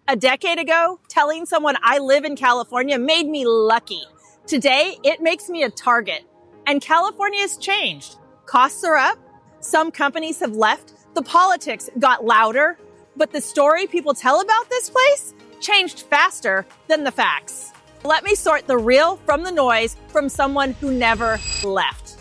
A decade ago, telling someone I live in California made me lucky. Today, it makes me a target. And California has changed. Costs are up. Some companies have left. The politics got louder. But the story people tell about this place changed faster than the facts. Let me sort the real from the noise from someone who never left.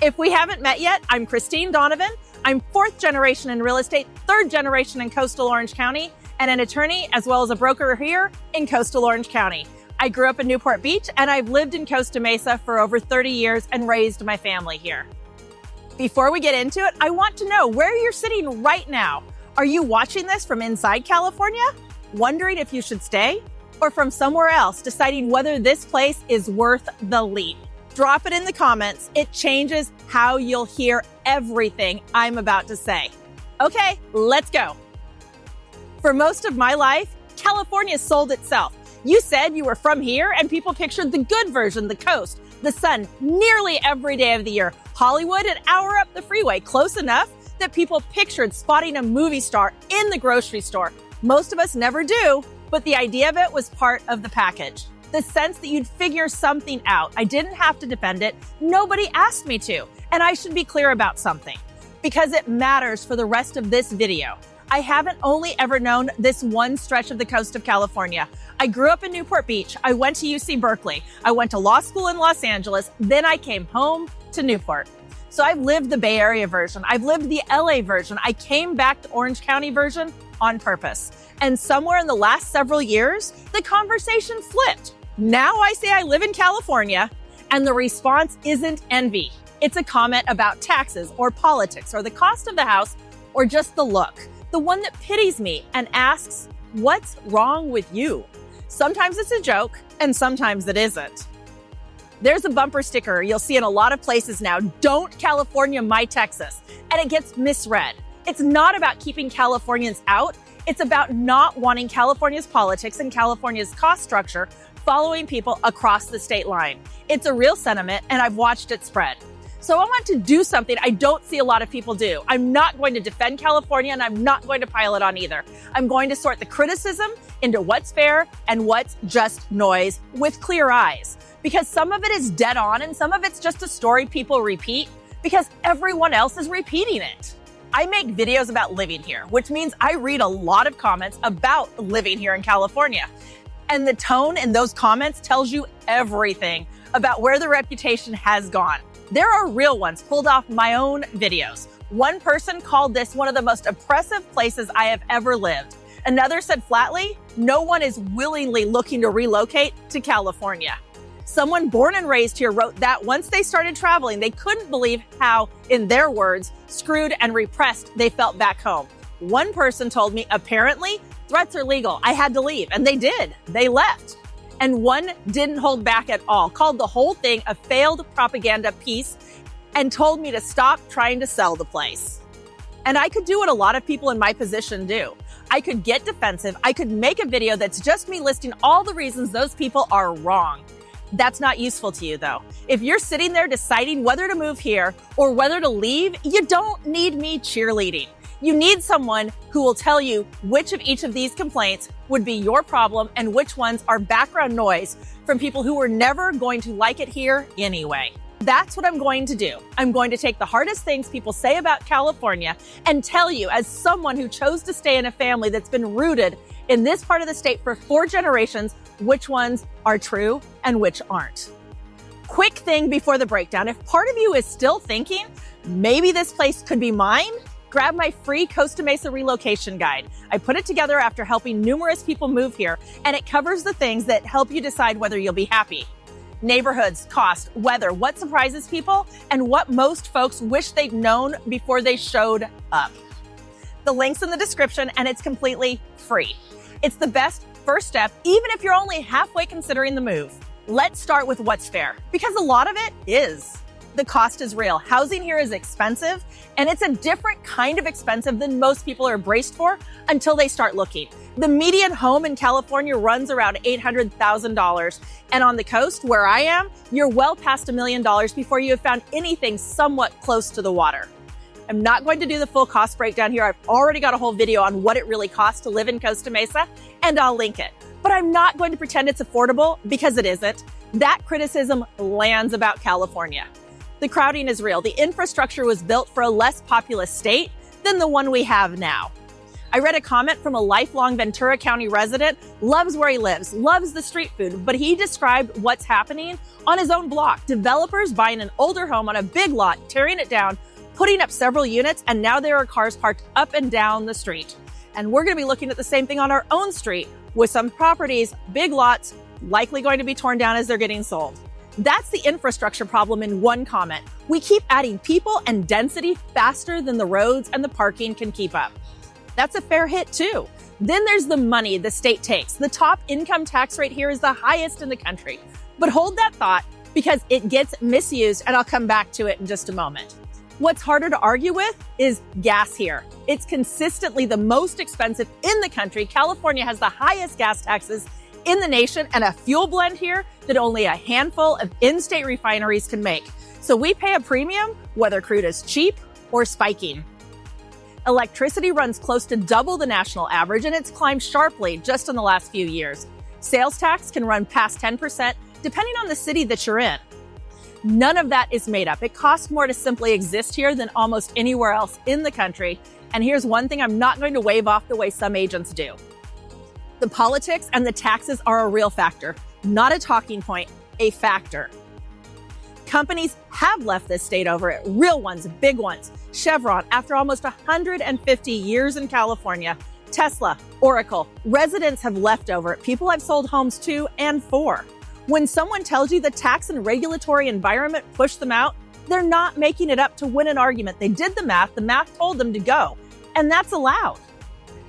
If we haven't met yet, I'm Christine Donovan. I'm fourth generation in real estate, third generation in coastal Orange County, and an attorney as well as a broker here in coastal Orange County. I grew up in Newport Beach and I've lived in Costa Mesa for over 30 years and raised my family here. Before we get into it, I want to know where you're sitting right now. Are you watching this from inside California, wondering if you should stay, or from somewhere else deciding whether this place is worth the leap? Drop it in the comments. It changes how you'll hear everything I'm about to say. Okay, let's go. For most of my life, California sold itself. You said you were from here and people pictured the good version, the coast, the sun, nearly every day of the year. Hollywood, an hour up the freeway, close enough that people pictured spotting a movie star in the grocery store. Most of us never do, but the idea of it was part of the package. The sense that you'd figure something out. I didn't have to defend it. Nobody asked me to. And I should be clear about something, because it matters for the rest of this video. I haven't only ever known this one stretch of the coast of California. I grew up in Newport Beach. I went to UC Berkeley. I went to law school in Los Angeles. Then I came home to Newport. So I've lived the Bay Area version. I've lived the LA version. I came back to Orange County version on purpose. And somewhere in the last several years, the conversation flipped. Now I say I live in California, and the response isn't envy. It's a comment about taxes or politics or the cost of the house or just the look. The one that pities me and asks, what's wrong with you? Sometimes it's a joke and sometimes it isn't. There's a bumper sticker you'll see in a lot of places now, "Don't California my Texas," and it gets misread. It's not about keeping Californians out. It's about not wanting California's politics and California's cost structure following people across the state line. It's a real sentiment and I've watched it spread. So I want to do something I don't see a lot of people do. I'm not going to defend California and I'm not going to pile it on either. I'm going to sort the criticism into what's fair and what's just noise with clear eyes. Because some of it is dead on and some of it's just a story people repeat because everyone else is repeating it. I make videos about living here, which means I read a lot of comments about living here in California. And the tone in those comments tells you everything about where the reputation has gone. There are real ones pulled off my own videos. One person called this one of the most oppressive places I have ever lived. Another said flatly, no one is willingly looking to relocate to California. Someone born and raised here wrote that once they started traveling, they couldn't believe how, in their words, screwed and repressed they felt back home. One person told me, apparently, threats are legal. I had to leave, and they did. They left. And one didn't hold back at all, called the whole thing a failed propaganda piece, and told me to stop trying to sell the place. And I could do what a lot of people in my position do. I could get defensive. I could make a video that's just me listing all the reasons those people are wrong. That's not useful to you, though. If you're sitting there deciding whether to move here or whether to leave, you don't need me cheerleading. You need someone who will tell you which of each of these complaints would be your problem and which ones are background noise from people who were never going to like it here anyway. That's what I'm going to do. I'm going to take the hardest things people say about California and tell you, as someone who chose to stay in a family that's been rooted in this part of the state for 4 generations, which ones are true and which aren't. Quick thing before the breakdown. If part of you is still thinking, maybe this place could be mine, grab my free Costa Mesa relocation guide. I put it together after helping numerous people move here, and it covers the things that help you decide whether you'll be happy. Neighborhoods, cost, weather, what surprises people, and what most folks wish they'd known before they showed up. The link's in the description, and it's completely free. It's the best first step, even if you're only halfway considering the move. Let's start with what's fair, because a lot of it is. The cost is real. Housing here is expensive, and it's a different kind of expensive than most people are braced for until they start looking. The median home in California runs around $800,000, and on the coast, where I am, you're well past $1 million before you have found anything somewhat close to the water. I'm not going to do the full cost breakdown here. I've already got a whole video on what it really costs to live in Costa Mesa, and I'll link it. But I'm not going to pretend it's affordable because it isn't. That criticism lands about California. The crowding is real. The infrastructure was built for a less populous state than the one we have now. I read a comment from a lifelong Ventura County resident, loves where he lives, loves the street food, but he described what's happening on his own block. Developers buying an older home on a big lot, tearing it down, putting up several units, and now there are cars parked up and down the street. And we're going to be looking at the same thing on our own street with some properties, big lots, likely going to be torn down as they're getting sold. That's the infrastructure problem in one comment. We keep adding people and density faster than the roads and the parking can keep up. That's a fair hit too. Then there's the money the state takes. The top income tax rate here is the highest in the country. But hold that thought because it gets misused, and I'll come back to it in just a moment. What's harder to argue with is gas here. It's consistently the most expensive in the country. California has the highest gas taxes in the nation and a fuel blend here that only a handful of in-state refineries can make. So we pay a premium whether crude is cheap or spiking. Electricity runs close to double the national average, and it's climbed sharply just in the last few years. Sales tax can run past 10% depending on the city that you're in. None of that is made up. It costs more to simply exist here than almost anywhere else in the country. And here's one thing I'm not going to wave off the way some agents do. The politics and the taxes are a real factor, not a talking point, a factor. Companies have left this state over it, real ones, big ones. Chevron, after almost 150 years in California, Tesla, Oracle, residents have left over it. People I've sold homes to and for. When someone tells you the tax and regulatory environment pushed them out, they're not making it up to win an argument. They did the math told them to go, and that's allowed.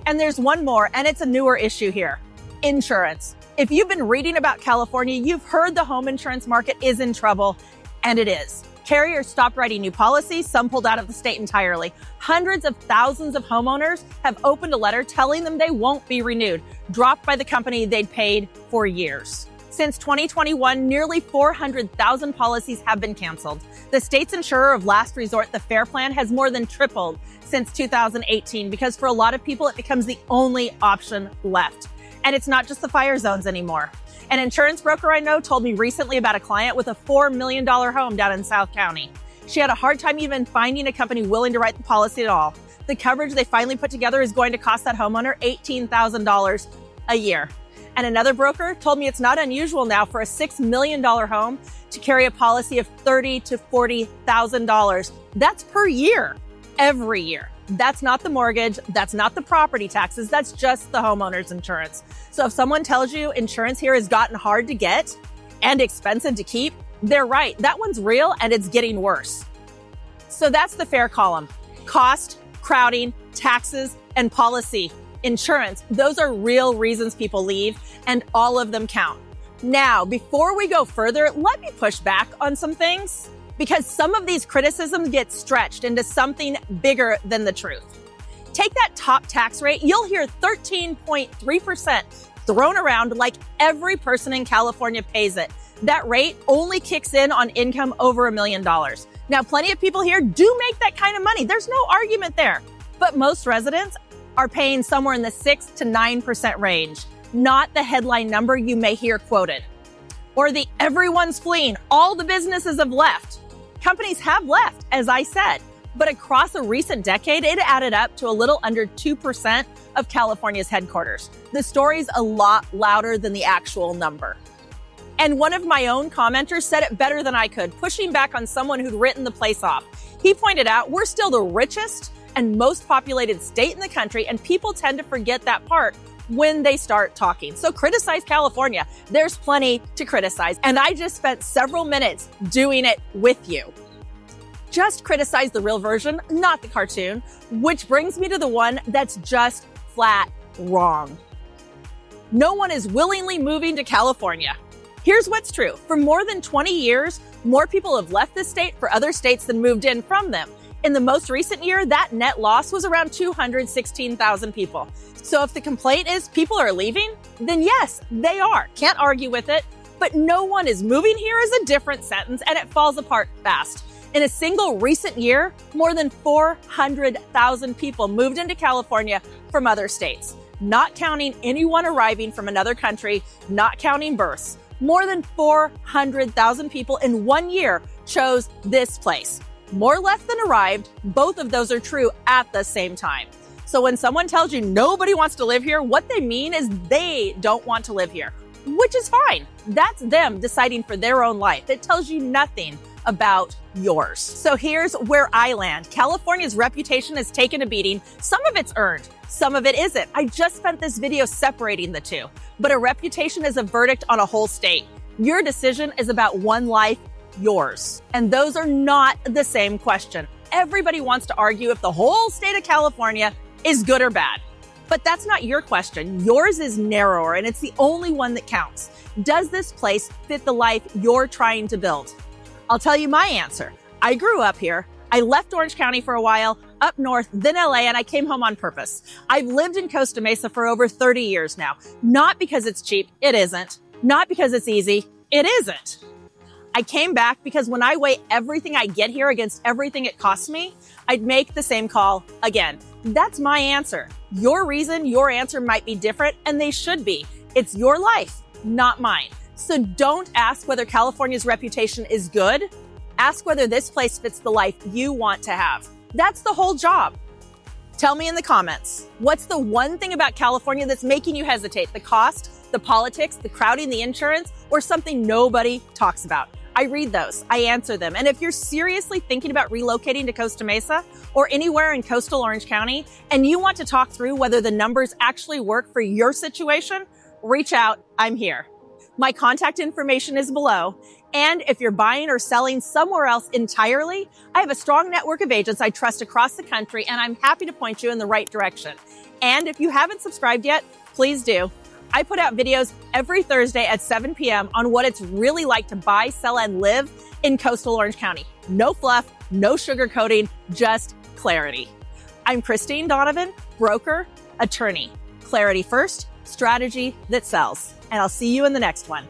And there's one more, and it's a newer issue here. Insurance. If you've been reading about California, you've heard the home insurance market is in trouble, and it is. Carriers stopped writing new policies, some pulled out of the state entirely. Hundreds of thousands of homeowners have opened a letter telling them they won't be renewed, dropped by the company they'd paid for years. Since 2021, nearly 400,000 policies have been canceled. The state's insurer of last resort, the FAIR Plan, has more than tripled since 2018 because for a lot of people, it becomes the only option left. And it's not just the fire zones anymore. An insurance broker I know told me recently about a client with a $4 million home down in South County. She had a hard time even finding a company willing to write the policy at all. The coverage they finally put together is going to cost that homeowner $18,000 a year. And another broker told me it's not unusual now for a $6 million home to carry a policy of $30,000 to $40,000. That's per year, every year. That's not the mortgage. That's not the property taxes. That's just the homeowner's insurance. So if someone tells you insurance here has gotten hard to get and expensive to keep, they're right. That one's real and it's getting worse. So that's the FAIR column. Cost, crowding, taxes, and policy. Insurance, those are real reasons people leave, and all of them count. Now, before we go further, let me push back on some things, because some of these criticisms get stretched into something bigger than the truth. Take that top tax rate, you'll hear 13.3% thrown around like every person in California pays it. That rate only kicks in on income over $1 million. Now, plenty of people here do make that kind of money. There's no argument there. But most residents are paying somewhere in the 6 to 9% range, not the headline number you may hear quoted. Or the everyone's fleeing, all the businesses have left. Companies have left, as I said, but across a recent decade, it added up to a little under 2% of California's headquarters. The story's a lot louder than the actual number. And one of my own commenters said it better than I could, pushing back on someone who'd written the place off. He pointed out, we're still the richest and most populated state in the country, and people tend to forget that part when they start talking. So criticize California. There's plenty to criticize. And I just spent several minutes doing it with you. Just criticize the real version, not the cartoon, which brings me to the one that's just flat wrong. No one is willingly moving to California. Here's what's true. For more than 20 years, more people have left the state for other states than moved in from them. In the most recent year, that net loss was around 216,000 people. So if the complaint is people are leaving, then yes, they are. Can't argue with it. But no one is moving here is a different sentence, and it falls apart fast. In a single recent year, more than 400,000 people moved into California from other states, not counting anyone arriving from another country, not counting births. More than 400,000 people in 1 year chose this place. More left than arrived, both of those are true at the same time. So when someone tells you nobody wants to live here, what they mean is they don't want to live here, which is fine. That's them deciding for their own life. It tells you nothing about yours. So here's where I land. California's reputation has taken a beating. Some of it's earned, some of it isn't. I just spent this video separating the two. But a reputation is a verdict on a whole state. Your decision is about one life, yours. And those are not the same question. Everybody wants to argue if the whole state of California is good or bad. But that's not your question. Yours is narrower, and it's the only one that counts. Does this place fit the life you're trying to build? I'll tell you my answer. I grew up here. I left Orange County for a while, up north, then LA, and I came home on purpose. I've lived in Costa Mesa for over 30 years now. Not because it's cheap, it isn't. Not because it's easy, it isn't. I came back because when I weigh everything I get here against everything it costs me, I'd make the same call again. That's my answer. Your reason, your answer might be different, and they should be. It's your life, not mine. So don't ask whether California's reputation is good. Ask whether this place fits the life you want to have. That's the whole job. Tell me in the comments, what's the one thing about California that's making you hesitate? The cost, the politics, the crowding, the insurance, or something nobody talks about? I read those, I answer them. And if you're seriously thinking about relocating to Costa Mesa or anywhere in coastal Orange County, and you want to talk through whether the numbers actually work for your situation, reach out, I'm here. My contact information is below. And if you're buying or selling somewhere else entirely, I have a strong network of agents I trust across the country, and I'm happy to point you in the right direction. And if you haven't subscribed yet, please do. I put out videos every Thursday at 7 p.m. on what it's really like to buy, sell, and live in coastal Orange County. No fluff, no sugarcoating, just clarity. I'm Christine Donovan, broker, attorney. Clarity first, strategy that sells. And I'll see you in the next one.